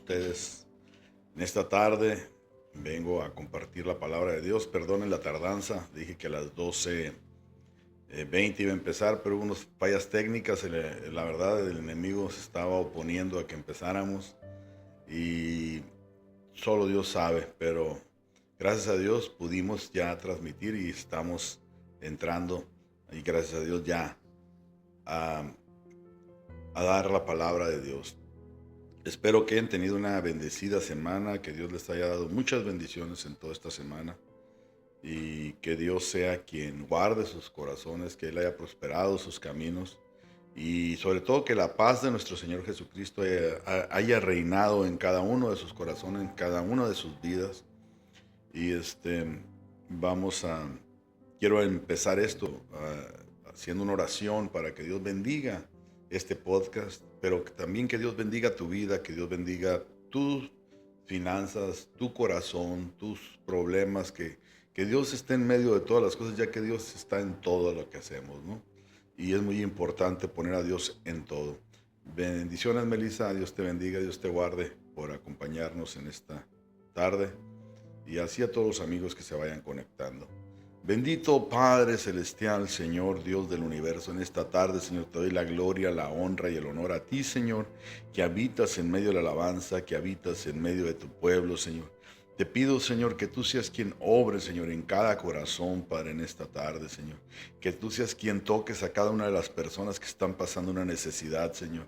ustedes. En esta tarde vengo a compartir la palabra de Dios. Perdonen la tardanza, dije que a las 12:20 iba a empezar, pero hubo unas fallas técnicas. La verdad, el enemigo se estaba oponiendo a que empezáramos y solo Dios sabe, pero gracias a Dios pudimos ya transmitir y estamos entrando y gracias a Dios ya a, a dar la palabra de Dios. Espero que hayan tenido una bendecida semana, que Dios les haya dado muchas bendiciones en toda esta semana y que Dios sea quien guarde sus corazones, que Él haya prosperado sus caminos y sobre todo que la paz de nuestro Señor Jesucristo haya reinado en cada uno de sus corazones, en cada una de sus vidas. Y vamos a, quiero empezar esto haciendo una oración para que Dios bendiga este podcast, pero también que Dios bendiga tu vida, que Dios bendiga tus finanzas, tu corazón, tus problemas, que Dios esté en medio de todas las cosas, ya que Dios está en todo lo que hacemos, ¿no? Y es muy importante poner a Dios en todo. Bendiciones, Melissa, Dios te bendiga, Dios te guarde por acompañarnos en esta tarde y así a todos los amigos que se vayan conectando. Bendito Padre Celestial, Señor Dios del universo, en esta tarde, Señor, te doy la gloria, la honra y el honor a ti, Señor, que habitas en medio de la alabanza, que habitas en medio de tu pueblo, Señor. Te pido, Señor, que tú seas quien obre, Señor, en cada corazón, Padre, en esta tarde, Señor. Que tú seas quien toques a cada una de las personas que están pasando una necesidad, Señor.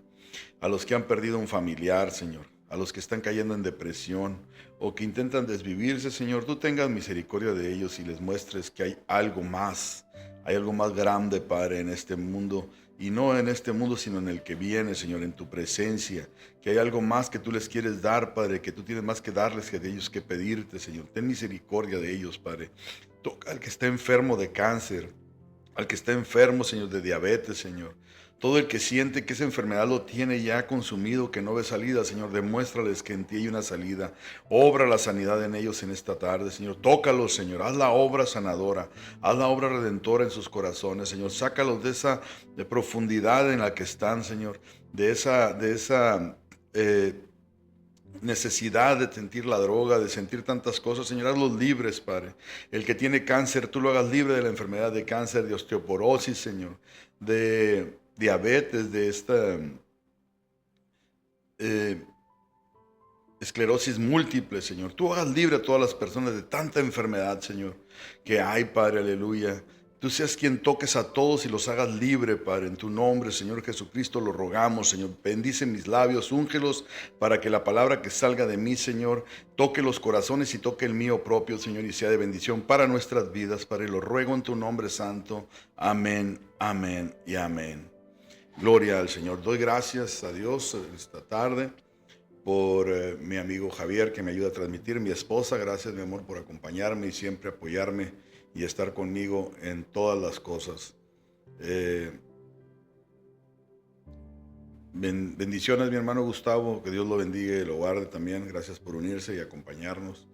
A los que han perdido un familiar, Señor, a los que están cayendo en depresión o que intentan desvivirse, Señor, tú tengas misericordia de ellos y les muestres que hay algo más grande, Padre, en este mundo, y no en este mundo, sino en el que viene, Señor, en tu presencia, que hay algo más que tú les quieres dar, Padre, que tú tienes más que darles que de ellos que pedirte, Señor. Ten misericordia de ellos, Padre. Toca al que está enfermo de cáncer, al que está enfermo, Señor, de diabetes, Señor. Todo el que siente que esa enfermedad lo tiene ya consumido, que no ve salida, Señor, demuéstrales que en ti hay una salida. Obra la sanidad en ellos en esta tarde, Señor. Tócalos, Señor. Haz la obra sanadora. Haz la obra redentora en sus corazones, Señor. Sácalos de esa de profundidad en la que están, Señor. De esa necesidad de sentir la droga, de sentir tantas cosas. Señor, hazlos libres, Padre. El que tiene cáncer, tú lo hagas libre de la enfermedad de cáncer, de osteoporosis, Señor, de diabetes, de esta eh, esclerosis múltiple, Señor. Tú hagas libre a todas las personas de tanta enfermedad, Señor, que hay, Padre, aleluya. Tú seas quien toques a todos y los hagas libre, Padre, en tu nombre, Señor Jesucristo, lo rogamos, Señor. Bendice mis labios, úngelos para que la palabra que salga de mí, Señor, toque los corazones y toque el mío propio, Señor, y sea de bendición para nuestras vidas, Padre. Lo ruego en tu nombre santo. Amén, amén y amén. Gloria al Señor. Doy gracias a Dios esta tarde por mi amigo Javier, que me ayuda a transmitir, mi esposa. Gracias, mi amor, por acompañarme y siempre apoyarme y estar conmigo en todas las cosas. Eh, bendiciones, mi hermano Gustavo, que Dios lo bendiga y lo guarde también. Gracias por unirse y acompañarnos.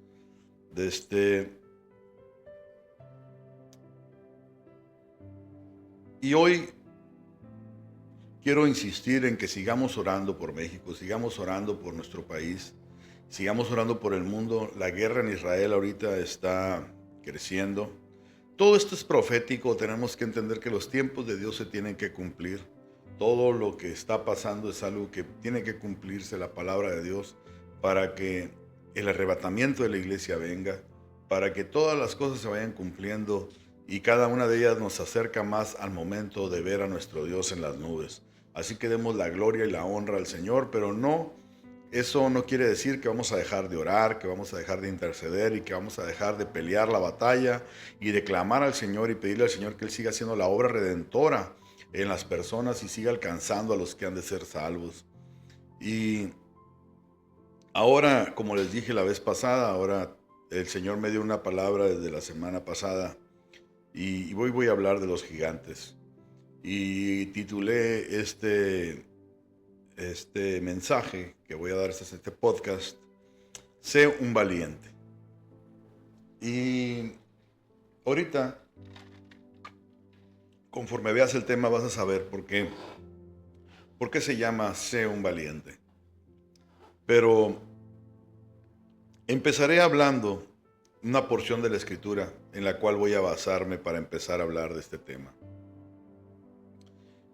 Y hoy quiero insistir en que sigamos orando por México, sigamos orando por nuestro país, sigamos orando por el mundo. La guerra en Israel ahorita está creciendo. Todo esto es profético. Tenemos que entender que los tiempos de Dios se tienen que cumplir. Todo lo que está pasando es algo que tiene que cumplirse, la palabra de Dios, para que el arrebatamiento de la iglesia venga, para que todas las cosas se vayan cumpliendo y cada una de ellas nos acerca más al momento de ver a nuestro Dios en las nubes. Así que demos la gloria y la honra al Señor, pero eso no quiere decir que vamos a dejar de orar, que vamos a dejar de interceder y que vamos a dejar de pelear la batalla y de clamar al Señor y pedirle al Señor que Él siga haciendo la obra redentora en las personas y siga alcanzando a los que han de ser salvos. Y ahora, como les dije la vez pasada, ahora el Señor me dio una palabra desde la semana pasada y hoy voy a hablar de los gigantes. Y titulé este mensaje que voy a dar, este podcast, Sé un valiente. Y ahorita, conforme veas el tema, vas a saber por qué se llama Sé un valiente. Pero Empezaré hablando una porción de la Escritura en la cual voy a basarme para empezar a hablar de este tema.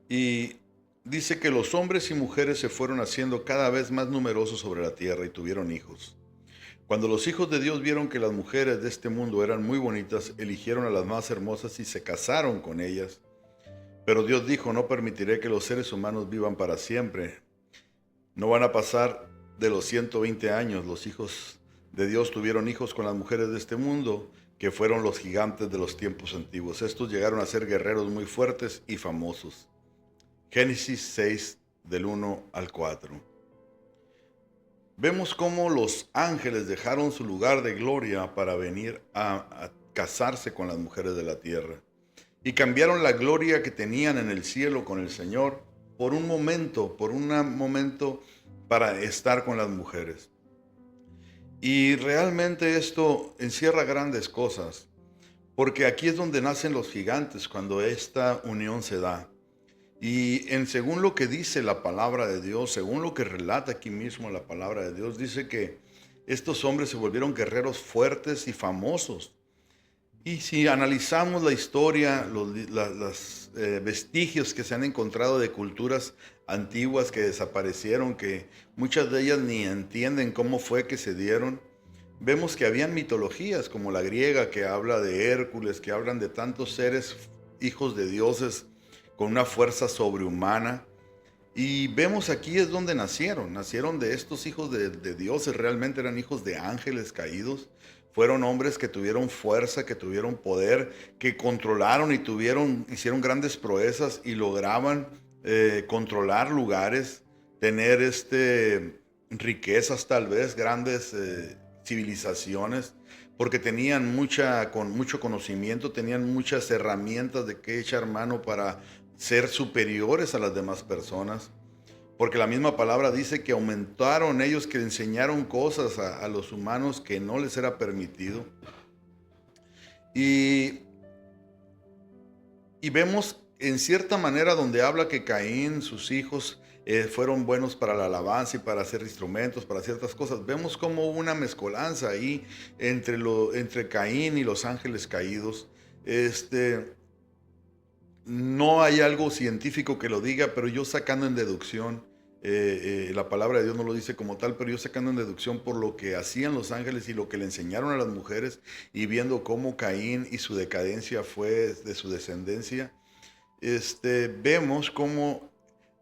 Y dice que los hombres y mujeres se fueron haciendo cada vez más numerosos sobre la tierra y tuvieron hijos. Cuando los hijos de Dios vieron que las mujeres de este mundo eran muy bonitas, eligieron a las más hermosas y se casaron con ellas. Pero Dios dijo: no permitiré que los seres humanos vivan para siempre. No van a pasar de los 120 años. Los hijos de Dios tuvieron hijos con las mujeres de este mundo, que fueron los gigantes de los tiempos antiguos. Estos llegaron a ser guerreros muy fuertes y famosos. Génesis 6, del 1 al 4. Vemos cómo los ángeles dejaron su lugar de gloria para venir a casarse con las mujeres de la tierra. Y cambiaron la gloria que tenían en el cielo con el Señor por un momento para estar con las mujeres. Y realmente esto encierra grandes cosas, porque aquí es donde nacen los gigantes, cuando esta unión se da. Y según lo que dice la palabra de Dios, según lo que relata aquí mismo la palabra de Dios, dice que estos hombres se volvieron guerreros fuertes y famosos. Y si analizamos la historia, los vestigios que se han encontrado de culturas antiguas que desaparecieron, que muchas de ellas ni entienden cómo fue que se dieron, vemos que habían mitologías como la griega, que habla de Hércules, que hablan de tantos seres, hijos de dioses, con una fuerza sobrehumana. Y vemos aquí es donde nacieron de estos hijos de dioses, realmente eran hijos de ángeles caídos. Fueron hombres que tuvieron fuerza, que tuvieron poder, que controlaron y hicieron grandes proezas y lograban controlar lugares, tener riquezas tal vez, grandes civilizaciones, porque tenían mucho conocimiento, tenían muchas herramientas de qué echar mano para ser superiores a las demás personas. Porque la misma palabra dice que aumentaron ellos, que enseñaron cosas a los humanos que no les era permitido. Y vemos en cierta manera donde habla que Caín, sus hijos, fueron buenos para la alabanza y para hacer instrumentos, para ciertas cosas. Vemos como hubo una mezcolanza ahí entre Caín y los ángeles caídos. No hay algo científico que lo diga, pero yo sacando en deducción, la palabra de Dios no lo dice como tal, pero yo sacando en deducción por lo que hacían los ángeles y lo que le enseñaron a las mujeres, y viendo cómo Caín y su decadencia fue de su descendencia, vemos cómo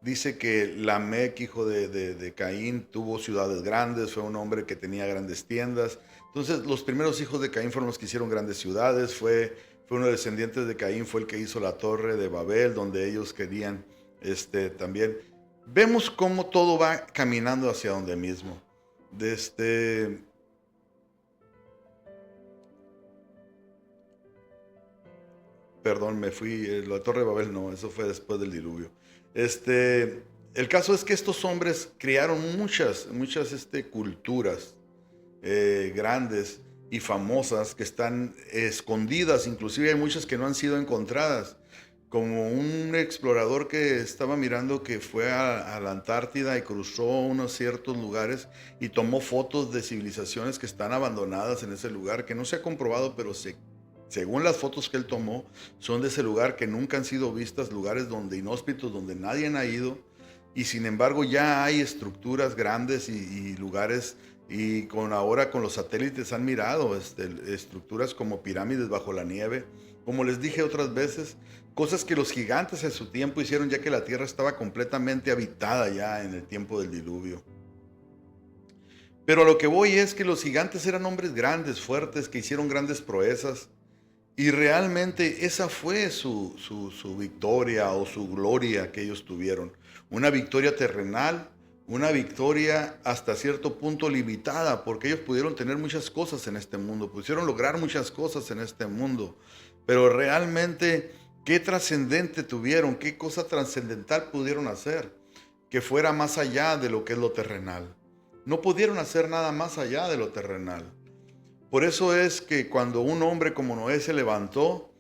dice que Lamec, hijo de Caín, tuvo ciudades grandes, fue un hombre que tenía grandes tiendas. Entonces los primeros hijos de Caín fueron los que hicieron grandes ciudades. Fue uno de los descendientes de Caín, fue el que hizo la torre de Babel, donde ellos querían también. Vemos cómo todo va caminando hacia donde mismo. Perdón, me fui, la torre de Babel no, eso fue después del diluvio. El caso es que estos hombres crearon muchas culturas grandes y famosas que están escondidas, inclusive hay muchas que no han sido encontradas, como un explorador que estaba mirando que fue a la Antártida y cruzó unos ciertos lugares y tomó fotos de civilizaciones que están abandonadas en ese lugar, que no se ha comprobado, pero según las fotos que él tomó, son de ese lugar, que nunca han sido vistas, lugares inhóspitos, donde nadie ha ido, y sin embargo ya hay estructuras grandes y lugares. Y ahora con los satélites han mirado estructuras como pirámides bajo la nieve. Como les dije otras veces, cosas que los gigantes en su tiempo hicieron, ya que la tierra estaba completamente habitada ya en el tiempo del diluvio. Pero a lo que voy es que los gigantes eran hombres grandes, fuertes, que hicieron grandes proezas. Y realmente esa fue su victoria o su gloria que ellos tuvieron. Una victoria terrenal, una victoria hasta cierto punto limitada, porque ellos pudieron tener muchas cosas en este mundo, pudieron lograr muchas cosas en este mundo, pero realmente, ¿qué trascendente tuvieron? ¿Qué cosa trascendental pudieron hacer que fuera más allá de lo que es lo terrenal? No pudieron hacer nada más allá de lo terrenal. Por eso es que cuando un hombre como Noé se levantó,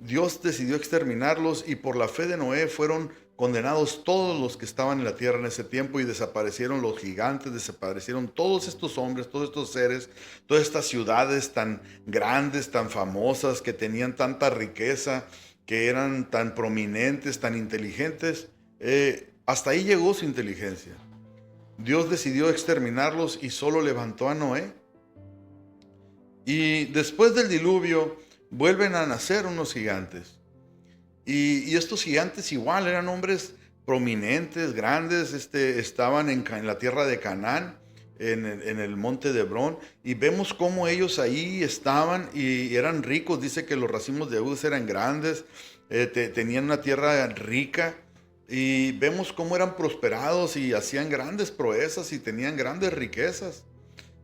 Dios decidió exterminarlos, y por la fe de Noé fueron condenados todos los que estaban en la tierra en ese tiempo, y desaparecieron los gigantes, desaparecieron todos estos hombres, todos estos seres, todas estas ciudades tan grandes, tan famosas, que tenían tanta riqueza, que eran tan prominentes, tan inteligentes. Hasta ahí llegó su inteligencia. Dios decidió exterminarlos y solo levantó a Noé. Y después del diluvio vuelven a nacer unos gigantes. Y estos gigantes igual eran hombres prominentes, grandes, estaban en la tierra de Canaán, en el monte de Hebrón, y vemos cómo ellos ahí estaban y eran ricos. Dice que los racimos de uvas eran grandes, tenían una tierra rica, y vemos cómo eran prosperados y hacían grandes proezas y tenían grandes riquezas.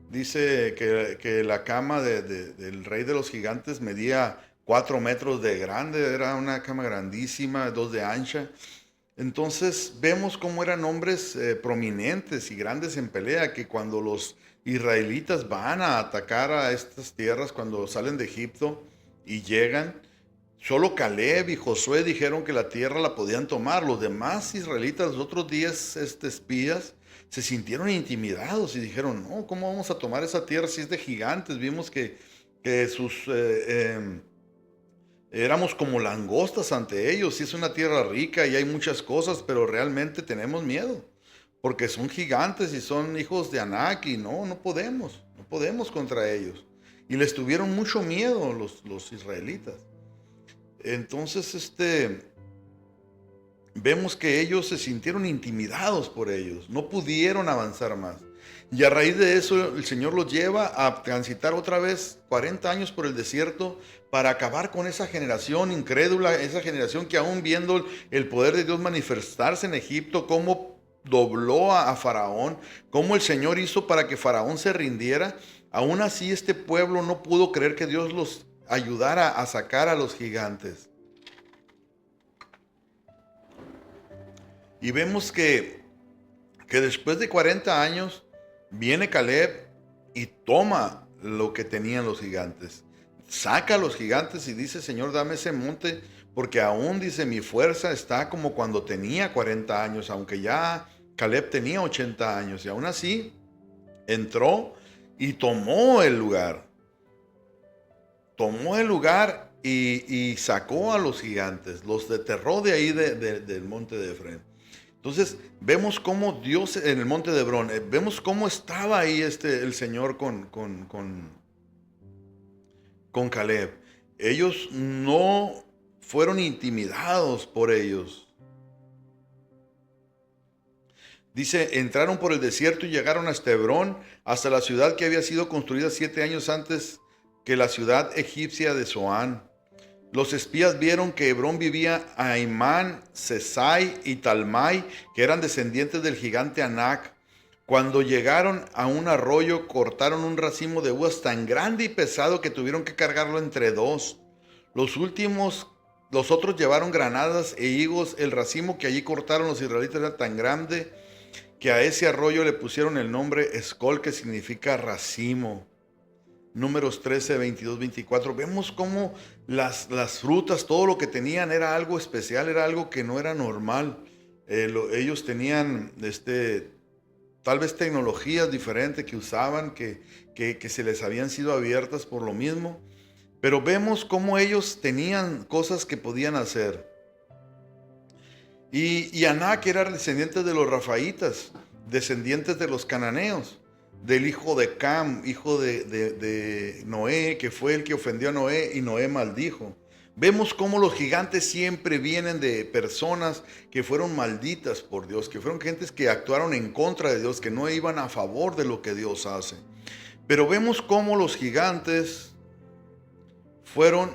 Dice que la cama del rey de los gigantes medía 4 metros de grande, era una cama grandísima, 2 de ancha. Entonces vemos cómo eran hombres prominentes y grandes en pelea, que cuando los israelitas van a atacar a estas tierras, cuando salen de Egipto y llegan, solo Caleb y Josué dijeron que la tierra la podían tomar. Los demás israelitas, los otros 10 espías, se sintieron intimidados y dijeron: no, ¿cómo vamos a tomar esa tierra si es de gigantes? Vimos que éramos como langostas ante ellos. Sí, es una tierra rica y hay muchas cosas, pero realmente tenemos miedo, porque son gigantes y son hijos de Anak, y no podemos contra ellos. Y les tuvieron mucho miedo los israelitas. Entonces, vemos que ellos se sintieron intimidados por ellos, no pudieron avanzar más. Y a raíz de eso el Señor los lleva a transitar otra vez 40 años por el desierto para acabar con esa generación incrédula, esa generación que aún viendo el poder de Dios manifestarse en Egipto, cómo dobló a Faraón, cómo el Señor hizo para que Faraón se rindiera, aún así este pueblo no pudo creer que Dios los ayudara a sacar a los gigantes. Y vemos que después de 40 años viene Caleb y toma lo que tenían los gigantes. Saca a los gigantes y dice: Señor, dame ese monte, porque aún, dice, mi fuerza está como cuando tenía 40 años, aunque ya Caleb tenía 80 años. Y aún así entró y tomó el lugar. Tomó el lugar y sacó a los gigantes, los desterró de ahí del monte de Efraín. Entonces vemos cómo Dios en el monte de Hebrón, vemos cómo estaba ahí el Señor con Caleb. Ellos no fueron intimidados por ellos. Dice: entraron por el desierto y llegaron hasta Hebrón, hasta la ciudad que había sido construida 7 años antes que la ciudad egipcia de Zoán. Los espías vieron que Hebrón vivía Aimán, Sesai y Talmai, que eran descendientes del gigante Anak. Cuando llegaron a un arroyo, cortaron un racimo de uvas tan grande y pesado que tuvieron que cargarlo entre dos. Los otros llevaron granadas e higos. El racimo que allí cortaron los israelitas era tan grande que a ese arroyo le pusieron el nombre Escol, que significa racimo. Números 13, 22, 24. Vemos cómo las frutas, todo lo que tenían era algo especial, era algo que no era normal. Ellos tenían tal vez tecnologías diferentes que usaban, que se les habían sido abiertas por lo mismo. Pero vemos cómo ellos tenían cosas que podían hacer. Y Anak era descendiente de los Rafaitas, descendientes de los cananeos, del hijo de Cam, hijo de Noé, que fue el que ofendió a Noé y Noé maldijo. Vemos cómo los gigantes siempre vienen de personas que fueron malditas por Dios, que fueron gentes que actuaron en contra de Dios, que no iban a favor de lo que Dios hace. Pero vemos cómo los gigantes fueron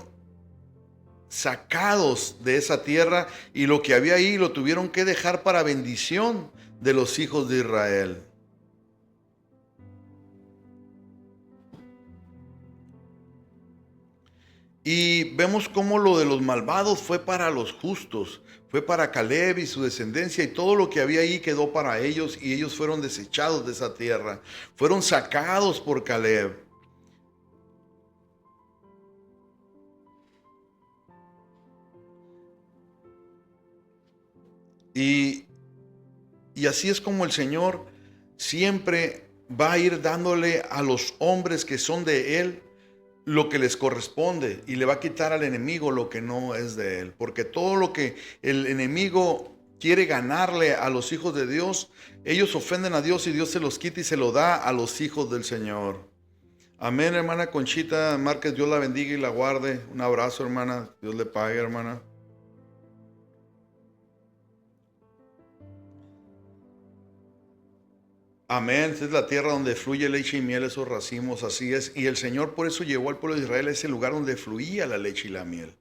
sacados de esa tierra, y lo que había ahí lo tuvieron que dejar para bendición de los hijos de Israel. Y vemos cómo lo de los malvados fue para los justos, fue para Caleb y su descendencia, y todo lo que había ahí quedó para ellos, y ellos fueron desechados de esa tierra, fueron sacados por Caleb. Y, y así es como el Señor siempre va a ir dándole a los hombres que son de Él lo que les corresponde, y le va a quitar al enemigo lo que no es de Él. Porque todo lo que el enemigo quiere ganarle a los hijos de Dios, ellos ofenden a Dios y Dios se los quita y se lo da a los hijos del Señor. Amén, hermana Conchita Márquez, Dios la bendiga y la guarde. Un abrazo, hermana. Dios le pague, hermana. Amén. Esta es la tierra donde fluye leche y miel, esos racimos, así es. Y el Señor por eso llevó al pueblo de Israel a ese lugar donde fluía la leche y la miel.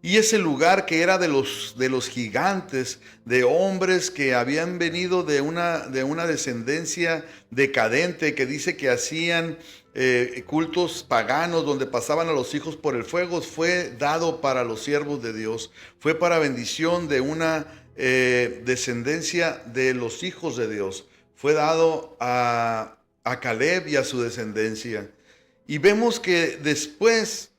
Y ese lugar que era de los gigantes, de hombres que habían venido de una descendencia decadente, que dice que hacían cultos paganos donde pasaban a los hijos por el fuego, fue dado para los siervos de Dios. Fue para bendición de una descendencia de los hijos de Dios. Fue dado a Caleb y a su descendencia. Y vemos que después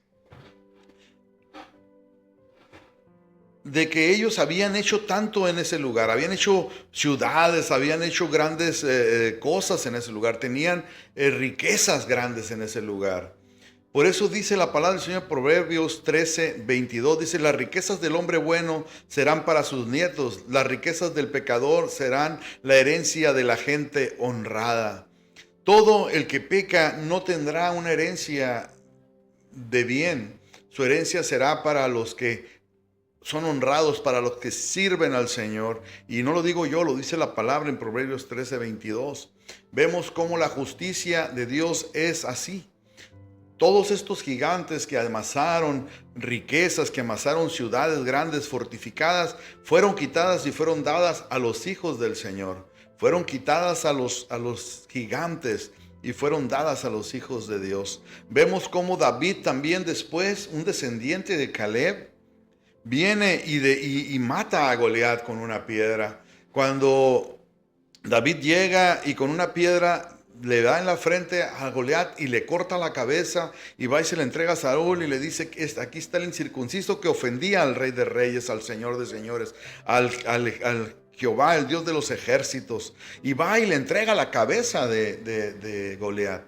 de que ellos habían hecho tanto en ese lugar, habían hecho ciudades, habían hecho grandes cosas en ese lugar, tenían riquezas grandes en ese lugar. Por eso dice la palabra del Señor, Proverbios 13:22, dice: las riquezas del hombre bueno serán para sus nietos, las riquezas del pecador serán la herencia de la gente honrada. Todo el que peca no tendrá una herencia de bien, su herencia será para los que son honrados, para los que sirven al Señor. Y no lo digo yo, lo dice la palabra en Proverbios 13:22. Vemos cómo la justicia de Dios es así. Todos estos gigantes que amasaron riquezas, que amasaron ciudades grandes, fortificadas, fueron quitadas y fueron dadas a los hijos del Señor. Fueron quitadas a los gigantes y fueron dadas a los hijos de Dios. Vemos cómo David también después, un descendiente de Caleb, viene y mata a Goliat con una piedra. Cuando David llega y con una piedra le da en la frente a Goliat y le corta la cabeza, y va y se le entrega a Saúl y le dice: aquí está el incircunciso que ofendía al Rey de Reyes, al Señor de Señores, al Jehová, el Dios de los ejércitos. Y va y le entrega la cabeza de Goliat,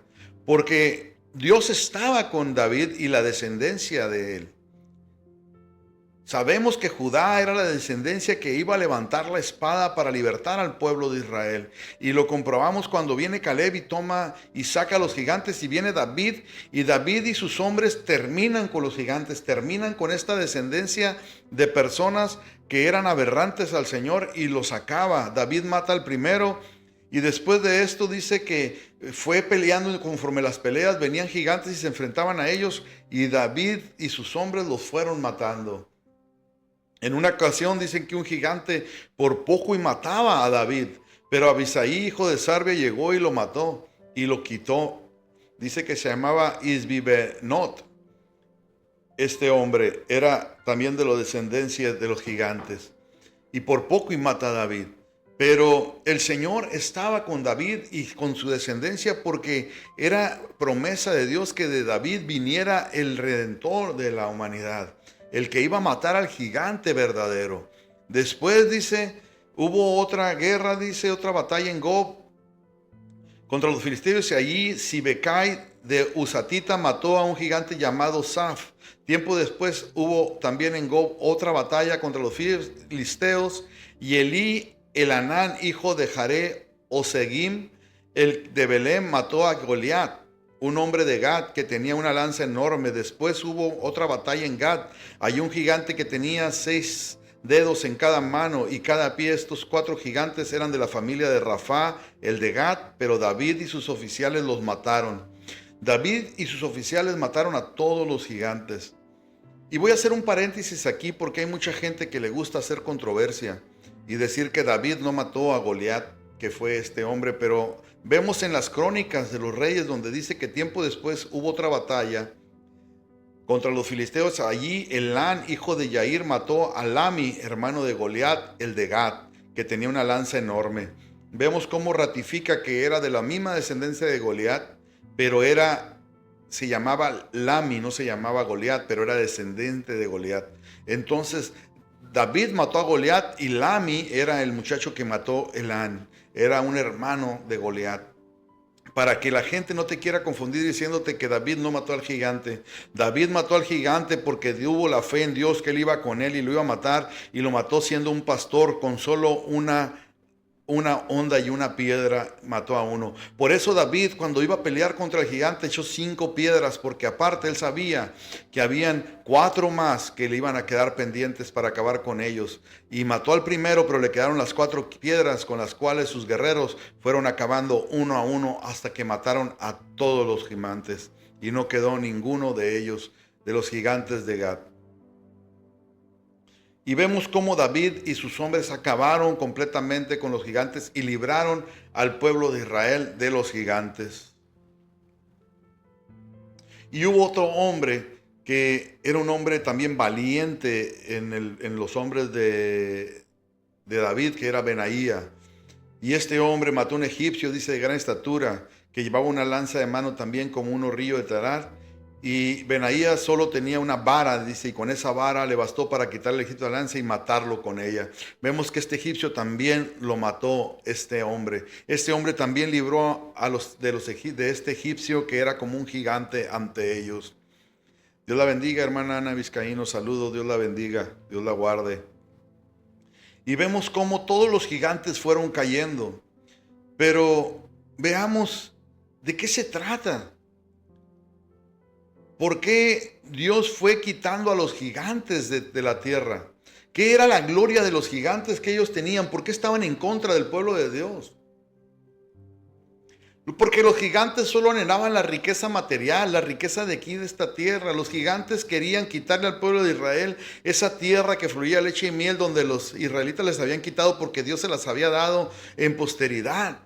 porque Dios estaba con David y la descendencia de él. Sabemos que Judá era la descendencia que iba a levantar la espada para libertar al pueblo de Israel. Y lo comprobamos cuando viene Caleb y toma y saca a los gigantes, y viene David. Y David y sus hombres terminan con los gigantes, terminan con esta descendencia de personas que eran aberrantes al Señor, y los acaba. David mata al primero. Y después de esto dice que fue peleando, conforme las peleas venían gigantes y se enfrentaban a ellos, y David y sus hombres los fueron matando. En una ocasión dicen que un gigante por poco y mataba a David, pero Abisai, hijo de Sarbia, llegó y lo mató y lo quitó. Dice que se llamaba Isbibenot. Este hombre era también de la descendencia de los gigantes, y por poco y mata a David. Pero el Señor estaba con David y con su descendencia, porque era promesa de Dios que de David viniera el Redentor de la humanidad, el que iba a matar al gigante verdadero. Después dice, hubo otra guerra, dice, otra batalla en Gob contra los filisteos, y allí Sibecai de Usatita mató a un gigante llamado Saf. Tiempo después hubo también en Gob otra batalla contra los filisteos, y Elí el Anán, hijo de Jaré Osegim, el de Belén, mató a Goliat, un hombre de Gad que tenía una lanza enorme. Después hubo otra batalla en Gad. Hay un gigante que tenía 6 dedos en cada mano y cada pie. Estos 4 gigantes eran de la familia de Rafá, el de Gad, pero David y sus oficiales los mataron. David y sus oficiales mataron a todos los gigantes. Y voy a hacer un paréntesis aquí, porque hay mucha gente que le gusta hacer controversia y decir que David no mató a Goliat, que fue este hombre, pero vemos en las crónicas de los reyes donde dice que tiempo después hubo otra batalla contra los filisteos. Allí Elán, hijo de Yair, mató a Lami, hermano de Goliat, el de Gad, que tenía una lanza enorme. Vemos cómo ratifica que era de la misma descendencia de Goliat, pero se llamaba Lami, no se llamaba Goliat, pero era descendiente de Goliat. Entonces David mató a Goliat y Lami era el muchacho que mató Elán. Era un hermano de Goliat. Para que la gente no te quiera confundir diciéndote que David no mató al gigante. David mató al gigante porque tuvo la fe en Dios que él iba con él y lo iba a matar. Y lo mató siendo un pastor con solo una onda y una piedra mató a uno. Por eso David, cuando iba a pelear contra el gigante, echó 5 piedras, porque aparte él sabía que habían 4 más que le iban a quedar pendientes para acabar con ellos. Y mató al primero, pero le quedaron las 4 piedras con las cuales sus guerreros fueron acabando uno a uno hasta que mataron a todos los gigantes. Y no quedó ninguno de ellos, de los gigantes de Gat. Y vemos cómo David y sus hombres acabaron completamente con los gigantes y libraron al pueblo de Israel de los gigantes. Y hubo otro hombre que era un hombre también valiente en los hombres de David, que era Benaía. Y este hombre mató a un egipcio, dice, de gran estatura, que llevaba una lanza de mano también como un río de Tarar. Y Benaía solo tenía una vara, dice, y con esa vara le bastó para quitarle el egipcio la lanza y matarlo con ella. Vemos que este egipcio también lo mató este hombre. Este hombre también libró de este egipcio que era como un gigante ante ellos. Dios la bendiga, hermana Ana Vizcaíno, saludos, Dios la bendiga, Dios la guarde. Y vemos cómo todos los gigantes fueron cayendo. Pero veamos de qué se trata. ¿Por qué Dios fue quitando a los gigantes de la tierra? ¿Qué era la gloria de los gigantes que ellos tenían? ¿Por qué estaban en contra del pueblo de Dios? Porque los gigantes solo anhelaban la riqueza material, la riqueza de aquí de esta tierra. Los gigantes querían quitarle al pueblo de Israel esa tierra que fluía leche y miel, donde los israelitas les habían quitado porque Dios se las había dado en posteridad.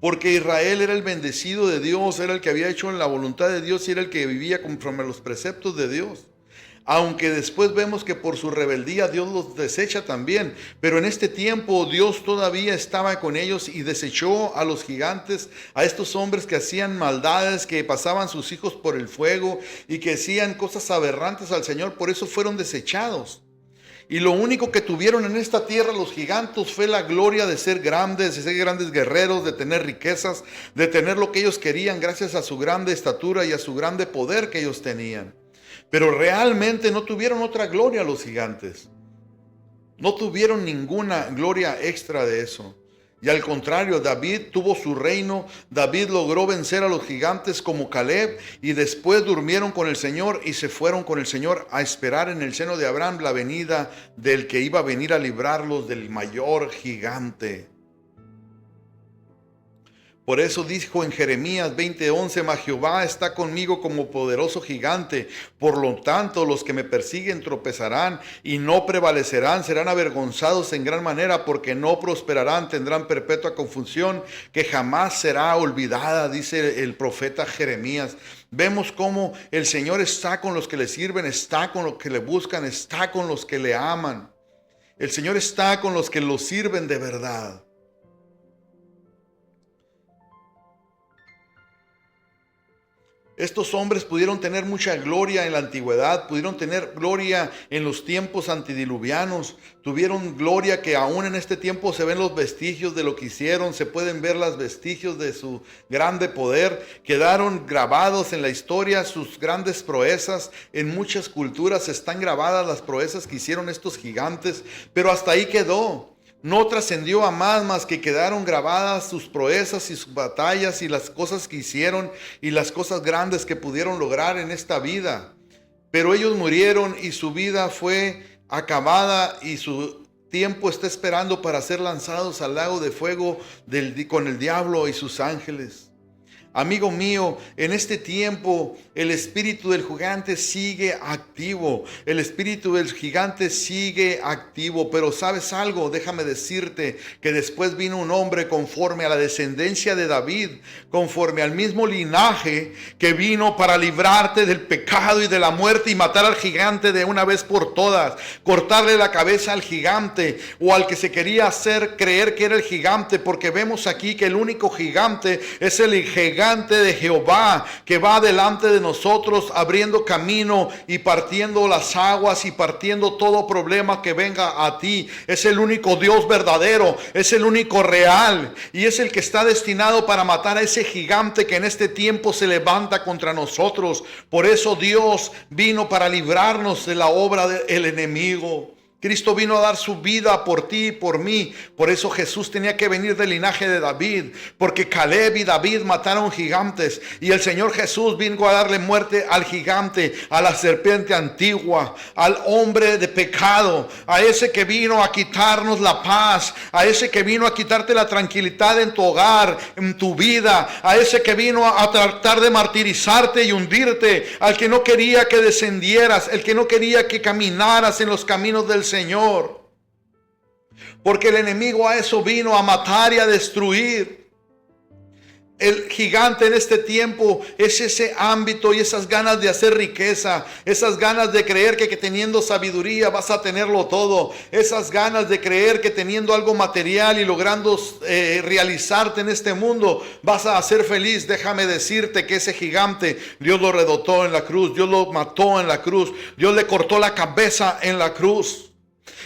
Porque Israel era el bendecido de Dios, era el que había hecho la voluntad de Dios y era el que vivía conforme a los preceptos de Dios. Aunque después vemos que por su rebeldía Dios los desecha también. Pero en este tiempo Dios todavía estaba con ellos y desechó a los gigantes, a estos hombres que hacían maldades, que pasaban sus hijos por el fuego y que hacían cosas aberrantes al Señor. Por eso fueron desechados. Y lo único que tuvieron en esta tierra los gigantes fue la gloria de ser grandes, de ser grandes guerreros, de tener riquezas, de tener lo que ellos querían gracias a su grande estatura y a su grande poder que ellos tenían. Pero realmente no tuvieron otra gloria los gigantes. No tuvieron ninguna gloria extra de eso. Y al contrario, David tuvo su reino. David logró vencer a los gigantes como Caleb. Y después durmieron con el Señor y se fueron con el Señor a esperar en el seno de Abraham la venida del que iba a venir a librarlos del mayor gigante. Por eso dijo en Jeremías 20:11, mas Jehová está conmigo como poderoso gigante. Por lo tanto, los que me persiguen tropezarán y no prevalecerán, serán avergonzados en gran manera, porque no prosperarán, tendrán perpetua confusión que jamás será olvidada, dice el profeta Jeremías. Vemos cómo el Señor está con los que le sirven, está con los que le buscan, está con los que le aman. El Señor está con los que lo sirven de verdad. Estos hombres pudieron tener mucha gloria en la antigüedad, pudieron tener gloria en los tiempos antediluvianos, tuvieron gloria que aún en este tiempo se ven los vestigios de lo que hicieron, se pueden ver los vestigios de su grande poder, quedaron grabados en la historia sus grandes proezas, en muchas culturas están grabadas las proezas que hicieron estos gigantes, pero hasta ahí quedó. No trascendió a más que quedaron grabadas sus proezas y sus batallas y las cosas que hicieron y las cosas grandes que pudieron lograr en esta vida. Pero ellos murieron y su vida fue acabada y su tiempo está esperando para ser lanzados al lago de fuego con el diablo y sus ángeles. Amigo mío, en este tiempo el espíritu del gigante sigue activo. El espíritu del gigante sigue activo. Pero ¿sabes algo? Déjame decirte que después vino un hombre conforme a la descendencia de David, conforme al mismo linaje, que vino para librarte del pecado y de la muerte y matar al gigante de una vez por todas. Cortarle la cabeza al gigante o al que se quería hacer creer que era el gigante. Porque vemos aquí que el único gigante es el gigante gigante de Jehová que va delante de nosotros, abriendo camino y partiendo las aguas y partiendo todo problema que venga a ti. Es el único Dios verdadero, es el único real y es el que está destinado para matar a ese gigante que en este tiempo se levanta contra nosotros. Por eso Dios vino para librarnos de la obra del enemigo. Cristo vino a dar su vida por ti y por mí. Por eso Jesús tenía que venir del linaje de David, porque Caleb y David mataron gigantes y el Señor Jesús vino a darle muerte al gigante, a la serpiente antigua, al hombre de pecado, a ese que vino a quitarnos la paz, a ese que vino a quitarte la tranquilidad en tu hogar, en tu vida, a ese que vino a tratar de martirizarte y hundirte, al que no quería que descendieras, el que no quería que caminaras en los caminos del Señor. Porque el enemigo a eso vino, a matar y a destruir. El gigante en este tiempo es ese ámbito y esas ganas de hacer riqueza, esas ganas de creer que teniendo sabiduría vas a tenerlo todo, esas ganas de creer que teniendo algo material y logrando realizarte en este mundo vas a ser feliz. Déjame decirte que ese gigante Dios lo redotó en la cruz, Dios lo mató en la cruz, Dios le cortó la cabeza en la cruz.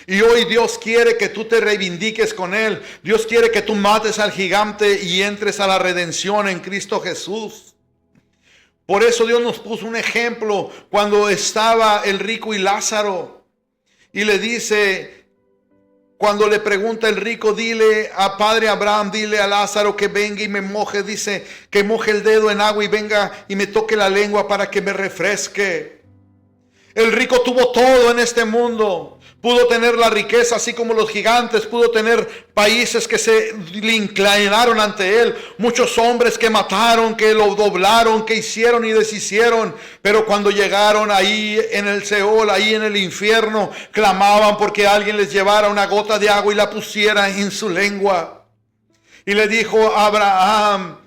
Y hoy Dios quiere que tú te reivindiques con Él. Dios quiere que tú mates al gigante y entres a la redención en Cristo Jesús. Por eso Dios nos puso un ejemplo cuando estaba el rico y Lázaro. Y le dice, cuando le pregunta el rico, dile a Padre Abraham, dile a Lázaro que venga y me moje. Dice que moje el dedo en agua y venga y me toque la lengua para que me refresque. El rico tuvo todo en este mundo. Pudo tener la riqueza así como los gigantes, pudo tener países que se le inclinaron ante él, muchos hombres que mataron, que lo doblaron, que hicieron y deshicieron, pero cuando llegaron ahí en el Seol, ahí en el infierno, clamaban porque alguien les llevara una gota de agua y la pusiera en su lengua. Y le dijo a Abraham,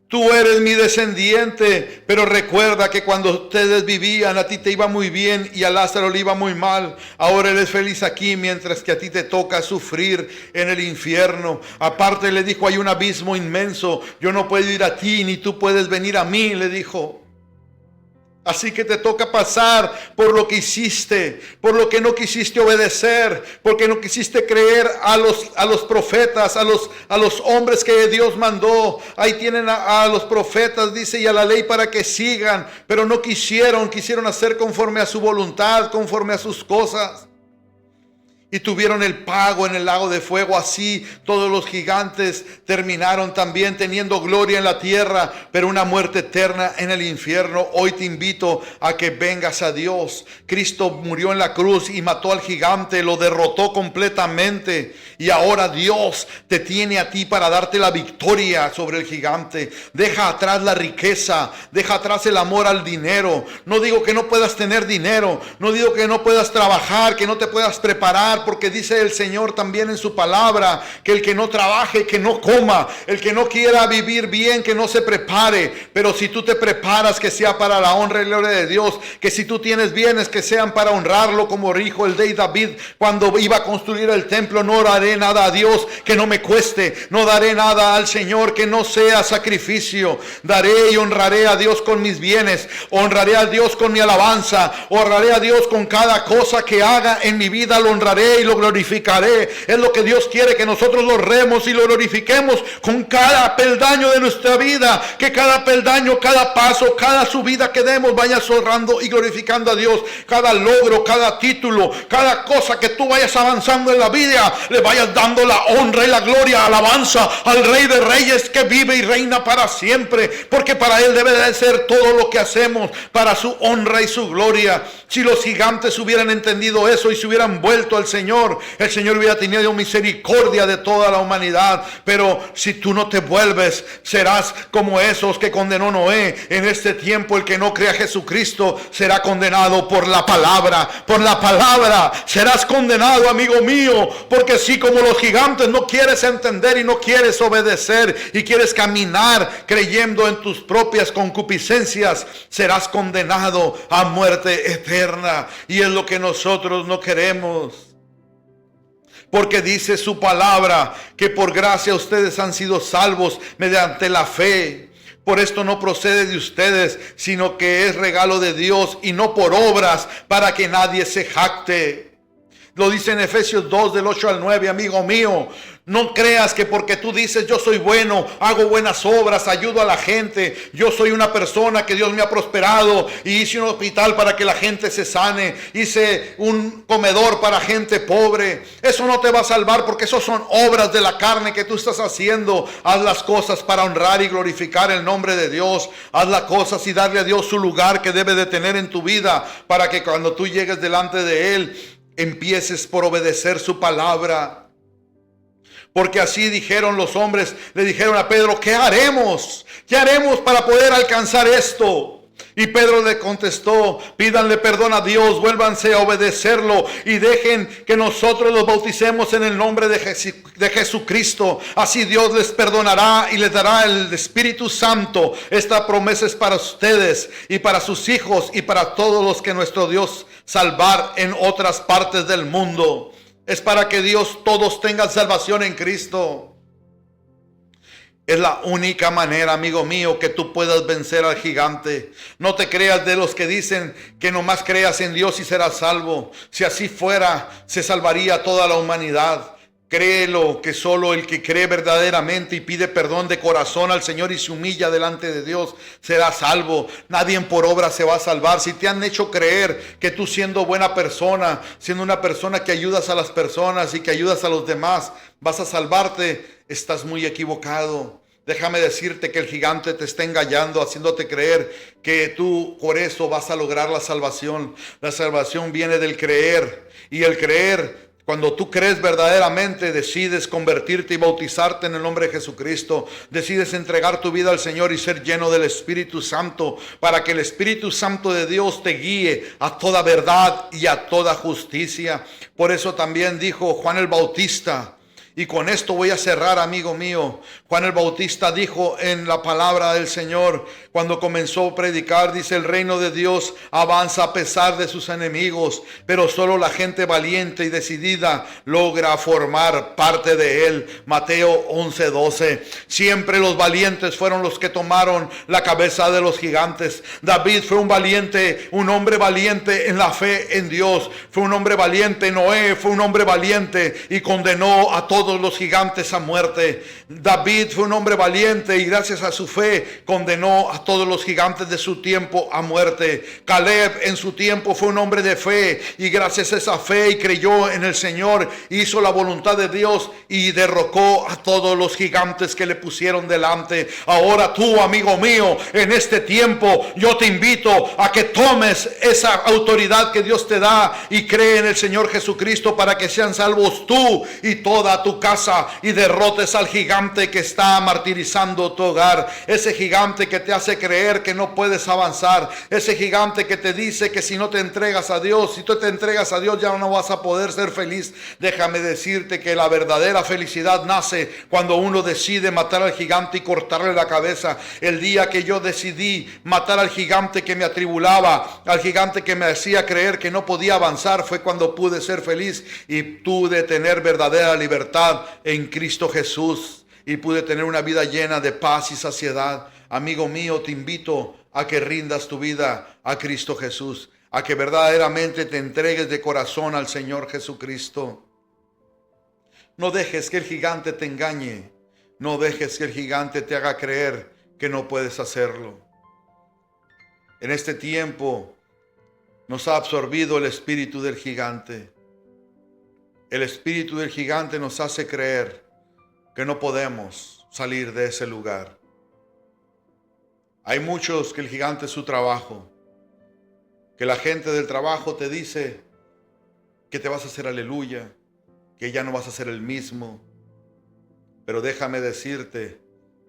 tú eres mi descendiente, pero recuerda que cuando ustedes vivían a ti te iba muy bien y a Lázaro le iba muy mal. Ahora él es feliz aquí mientras que a ti te toca sufrir en el infierno. Aparte le dijo, hay un abismo inmenso, yo no puedo ir a ti ni tú puedes venir a mí, le dijo. Así que te toca pasar por lo que hiciste, por lo que no quisiste obedecer, porque no quisiste creer a los profetas, a los hombres que Dios mandó. Ahí tienen a los profetas, dice, y a la ley para que sigan, pero no quisieron hacer conforme a su voluntad, conforme a sus cosas. Y tuvieron el pago en el lago de fuego. Así todos los gigantes terminaron también teniendo gloria en la tierra, pero una muerte eterna en el infierno. Hoy te invito a que vengas a Dios. Cristo murió en la cruz y mató al gigante, lo derrotó completamente. Y ahora Dios te tiene a ti para darte la victoria sobre el gigante. Deja atrás la riqueza, deja atrás el amor al dinero. No digo que no puedas tener dinero, no digo que no puedas trabajar, que no te puedas preparar, porque dice el Señor también en su palabra que el que no trabaje, que no coma, el que no quiera vivir bien, que no se prepare. Pero si tú te preparas, que sea para la honra y gloria de Dios, que si tú tienes bienes, que sean para honrarlo, como dijo el rey David cuando iba a construir el templo: no daré nada a Dios que no me cueste, no daré nada al Señor que no sea sacrificio. Daré y honraré a Dios con mis bienes, honraré a Dios con mi alabanza, honraré a Dios con cada cosa que haga en mi vida, lo honraré y lo glorificaré. Es lo que Dios quiere, que nosotros lo honremos y lo glorifiquemos con cada peldaño de nuestra vida, que cada peldaño, cada paso, cada subida que demos vayas honrando y glorificando a Dios. Cada logro, cada título, cada cosa que tú vayas avanzando en la vida, le vayas dando la honra y la gloria, alabanza al Rey de Reyes, que vive y reina para siempre, porque para Él debe de ser todo lo que hacemos, para su honra y su gloria. Si los gigantes hubieran entendido eso y se hubieran vuelto al Señor, el Señor hubiera tenido misericordia de toda la humanidad. Pero si tú no te vuelves, serás como esos que condenó Noé. En este tiempo el que no crea a Jesucristo será condenado por la palabra. Por la palabra serás condenado, amigo mío, porque si como los gigantes no quieres entender y no quieres obedecer y quieres caminar creyendo en tus propias concupiscencias, serás condenado a muerte eterna. Y es lo que nosotros no queremos. Porque dice su palabra que por gracia ustedes han sido salvos mediante la fe. Por esto no procede de ustedes, sino que es regalo de Dios y no por obras, para que nadie se jacte. Lo dice en Efesios 2 del 8 al 9, amigo mío. No creas que porque tú dices yo soy bueno, hago buenas obras, ayudo a la gente, yo soy una persona que Dios me ha prosperado y hice un hospital para que la gente se sane, hice un comedor para gente pobre. Eso no te va a salvar, porque eso son obras de la carne que tú estás haciendo. Haz las cosas para honrar y glorificar el nombre de Dios. Haz las cosas y darle a Dios su lugar que debe de tener en tu vida, para que cuando tú llegues delante de Él, empieces por obedecer su palabra. Porque así dijeron los hombres, le dijeron a Pedro, ¿qué haremos? ¿Qué haremos para poder alcanzar esto? Y Pedro le contestó, pídanle perdón a Dios, vuélvanse a obedecerlo y dejen que nosotros los bauticemos en el nombre de Jesucristo. Así Dios les perdonará y les dará el Espíritu Santo. Esta promesa es para ustedes y para sus hijos y para todos los que nuestro Dios salvar en otras partes del mundo. Es para que Dios todos tengan salvación en Cristo. Es la única manera, amigo mío, que tú puedas vencer al gigante. No te creas de los que dicen que nomás creas en Dios y serás salvo. Si así fuera, se salvaría toda la humanidad. Créelo, que solo el que cree verdaderamente y pide perdón de corazón al Señor y se humilla delante de Dios será salvo. Nadie por obra se va a salvar. Si te han hecho creer que tú, siendo buena persona, siendo una persona que ayudas a las personas y que ayudas a los demás, vas a salvarte, estás muy equivocado. Déjame decirte que el gigante te está engañando, haciéndote creer que tú por eso vas a lograr la salvación. La salvación viene del creer, y el creer, cuando tú crees verdaderamente, decides convertirte y bautizarte en el nombre de Jesucristo. Decides entregar tu vida al Señor y ser lleno del Espíritu Santo, para que el Espíritu Santo de Dios te guíe a toda verdad y a toda justicia. Por eso también dijo Juan el Bautista, y con esto voy a cerrar, amigo mío. Juan el Bautista dijo en la palabra del Señor, cuando comenzó a predicar, dice: el reino de Dios avanza a pesar de sus enemigos, pero solo la gente valiente y decidida logra formar parte de él. Mateo 11:12. Siempre los valientes fueron los que tomaron la cabeza de los gigantes. David fue un valiente, un hombre valiente en la fe en Dios. Fue un hombre valiente. Noé fue un hombre valiente y condenó a todos los gigantes a muerte. David fue un hombre valiente y gracias a su fe condenó a todos los gigantes de su tiempo a muerte. Caleb en su tiempo fue un hombre de fe y gracias a esa fe y creyó en el Señor, hizo la voluntad de Dios y derrocó a todos los gigantes que le pusieron delante. Ahora tú, amigo mío, en este tiempo yo te invito a que tomes esa autoridad que Dios te da y cree en el Señor Jesucristo, para que sean salvos tú y toda tu casa, y derrotes al gigante que está martirizando tu hogar. Ese gigante que te hace creer que no puedes avanzar. Ese gigante que te dice que si no te entregas a Dios, si tú te entregas a Dios, ya no vas a poder ser feliz. Déjame decirte que la verdadera felicidad nace cuando uno decide matar al gigante y cortarle la cabeza. El día que yo decidí matar al gigante que me atribulaba, al gigante que me hacía creer que no podía avanzar, fue cuando pude ser feliz y pude tener verdadera libertad en Cristo Jesús, y pude tener una vida llena de paz y saciedad. Amigo mío, te invito a que rindas tu vida a Cristo Jesús, a que verdaderamente te entregues de corazón al Señor Jesucristo. No dejes que el gigante te engañe. No dejes que el gigante te haga creer que no puedes hacerlo. En este tiempo nos ha absorbido el espíritu del gigante. El espíritu del gigante nos hace creer que no podemos salir de ese lugar. Hay muchos que el gigante es su trabajo, que la gente del trabajo te dice que te vas a hacer aleluya, que ya no vas a ser el mismo. Pero déjame decirte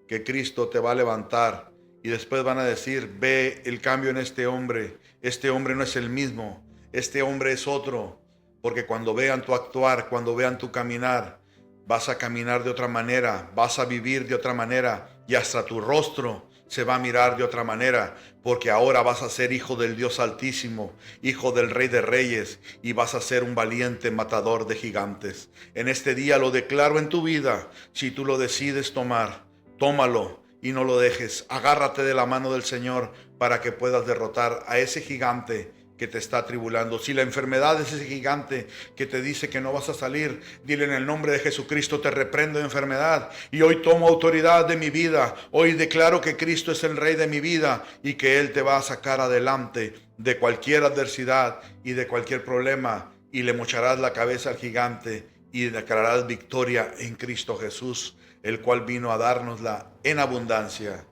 que Cristo te va a levantar y después van a decir: ve el cambio en este hombre no es el mismo, este hombre es otro. Porque cuando vean tu actuar, cuando vean tu caminar, vas a caminar de otra manera, vas a vivir de otra manera, y hasta tu rostro se va a mirar de otra manera, porque ahora vas a ser hijo del Dios Altísimo, hijo del Rey de Reyes, y vas a ser un valiente matador de gigantes. En este día lo declaro en tu vida. Si tú lo decides tomar, tómalo y no lo dejes. Agárrate de la mano del Señor para que puedas derrotar a ese gigante que te está atribulando. Si la enfermedad es ese gigante que te dice que no vas a salir, dile: en el nombre de Jesucristo te reprendo, enfermedad, y hoy tomo autoridad de mi vida. Hoy declaro que Cristo es el Rey de mi vida y que Él te va a sacar adelante de cualquier adversidad y de cualquier problema, y le mocharás la cabeza al gigante y declararás victoria en Cristo Jesús, el cual vino a dárnosla en abundancia.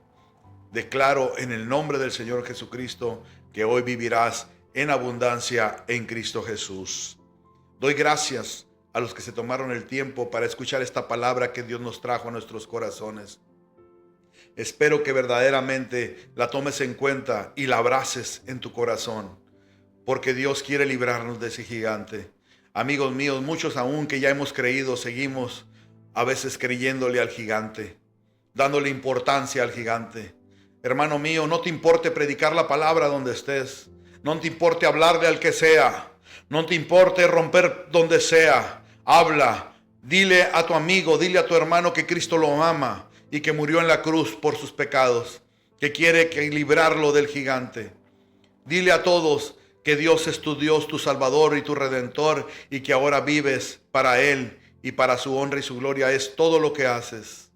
Declaro en el nombre del Señor Jesucristo que hoy vivirás en abundancia en Cristo Jesús. Doy gracias a los que se tomaron el tiempo para escuchar esta palabra que Dios nos trajo a nuestros corazones. Espero que verdaderamente la tomes en cuenta y la abraces en tu corazón, porque Dios quiere librarnos de ese gigante. Amigos míos, muchos aún que ya hemos creído, seguimos a veces creyéndole al gigante, dándole importancia al gigante. Hermano mío, no te importe predicar la palabra donde estés. No te importe hablarle al que sea. No te importe romper donde sea. Habla. Dile a tu amigo, dile a tu hermano que Cristo lo ama y que murió en la cruz por sus pecados, que quiere librarlo del gigante. Dile a todos que Dios es tu Dios, tu Salvador y tu Redentor, y que ahora vives para Él y para su honra y su gloria es todo lo que haces.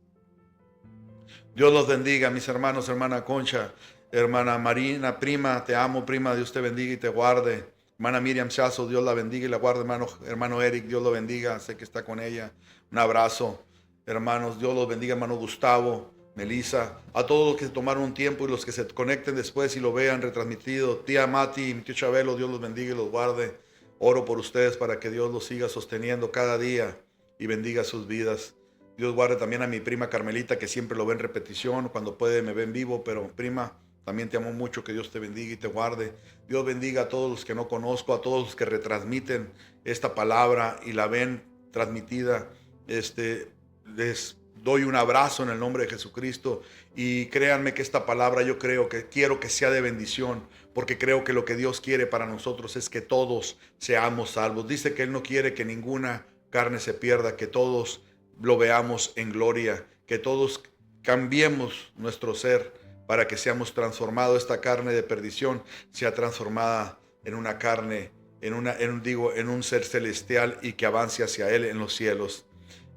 Dios los bendiga, mis hermanos, hermana Concha, hermana Marina, prima, te amo, prima, Dios te bendiga y te guarde. Hermana Miriam Chazo, Dios la bendiga y la guarde. Hermano Eric, Dios lo bendiga, sé que está con ella. Un abrazo, hermanos, Dios los bendiga, hermano Gustavo, Melissa, a todos los que se tomaron un tiempo y los que se conecten después y lo vean retransmitido. Tía Mati, mi tío Chabelo, Dios los bendiga y los guarde. Oro por ustedes para que Dios los siga sosteniendo cada día y bendiga sus vidas. Dios guarde también a mi prima Carmelita, que siempre lo ve en repetición, cuando puede me ve en vivo, pero prima, también te amo mucho, que Dios te bendiga y te guarde. Dios bendiga a todos los que no conozco, a todos los que retransmiten esta palabra y la ven transmitida. Les doy un abrazo en el nombre de Jesucristo y créanme que esta palabra yo quiero que sea de bendición, porque creo que lo que Dios quiere para nosotros es que todos seamos salvos. Dice que Él no quiere que ninguna carne se pierda, que todos lo veamos en gloria, que todos cambiemos nuestro ser para que seamos transformados. Esta carne de perdición sea transformada en una carne, en un ser celestial y que avance hacia Él en los cielos.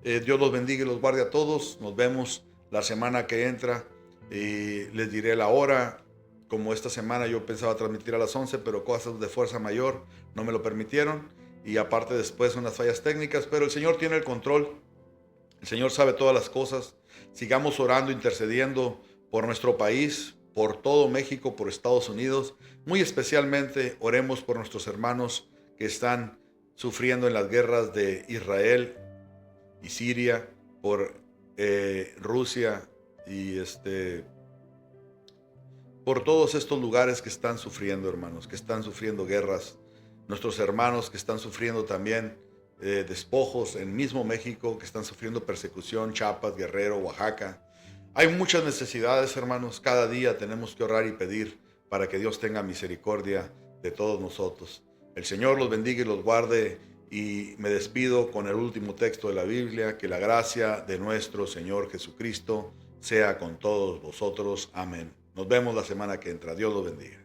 Dios los bendiga y los guarde a todos. Nos vemos la semana que entra y les diré la hora. Como esta semana yo pensaba transmitir a las 11, pero cosas de fuerza mayor no me lo permitieron, y aparte después unas fallas técnicas, pero el Señor tiene el control. El Señor sabe todas las cosas. Sigamos orando, intercediendo por nuestro país, por todo México, por Estados Unidos. Muy especialmente oremos por nuestros hermanos que están sufriendo en las guerras de Israel y Siria, por Rusia y por todos estos lugares que están sufriendo, hermanos, que están sufriendo guerras. Nuestros hermanos que están sufriendo también despojos en mismo México, que están sufriendo persecución, Chiapas, Guerrero, Oaxaca. Hay muchas necesidades, hermanos. Cada día tenemos que orar y pedir para que Dios tenga misericordia de todos nosotros. El Señor los bendiga y los guarde, y me despido con el último texto de la Biblia. Que la gracia de nuestro Señor Jesucristo sea con todos vosotros. Amén. Nos vemos la semana que entra. Dios los bendiga.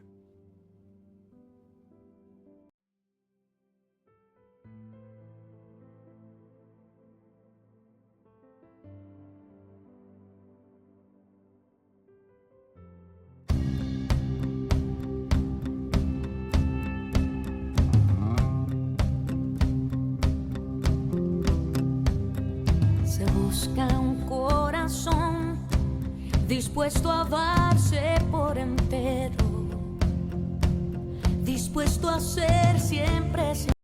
Busca un corazón dispuesto a darse por entero, dispuesto a ser